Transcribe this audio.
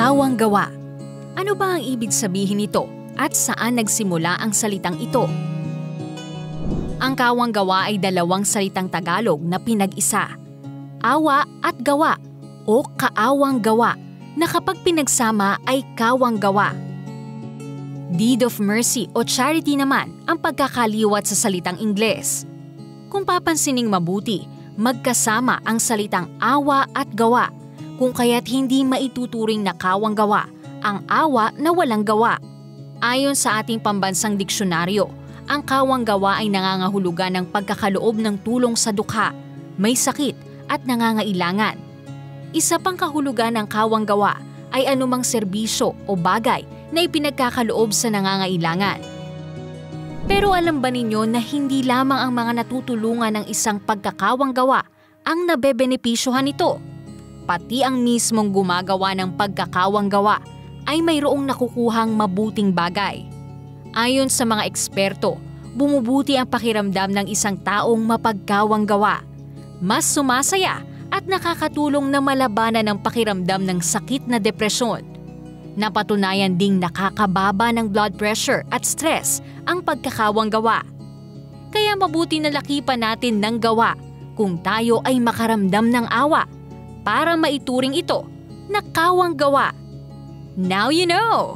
Kawang gawa. Ano ba ang ibig sabihin nito at saan nagsimula ang salitang ito? Ang kawang gawa ay dalawang salitang Tagalog na pinag-isa. Awa at gawa o kaawang gawa na kapag pinagsama ay kawang gawa. Deed of mercy o charity naman ang pagkakaliwat sa salitang Ingles. Kung papansining mabuti, magkasama ang salitang awa at gawa, kung kaya't hindi maituturing na kawang gawa ang awa na walang gawa. Ayon sa ating pambansang diksyonaryo, ang kawang gawa ay nangangahulugan ng pagkakaloob ng tulong sa dukha, may sakit at nangangailangan. Isa pang kahulugan ng kawang gawa ay anumang serbisyo o bagay na ipinagkakaloob sa nangangailangan. Pero alam ba ninyo na hindi lamang ang mga natutulungan ng isang pagkakawang gawa ang nabebenepisyohan nito? Pati ang mismong gumagawa ng pagkakawang gawa ay mayroong nakukuhang mabuting bagay. Ayon sa mga eksperto, bumubuti ang pakiramdam ng isang taong mapagkawang gawa. Mas sumasaya at nakakatulong na malabanan ang pakiramdam ng sakit na depresyon. Napatunayan ding nakakababa ng blood pressure at stress ang pagkakawang gawa. Kaya mabuti na lakipan natin ng gawa kung tayo ay makaramdam ng awa para maituring ito na kawang gawa. Now you know!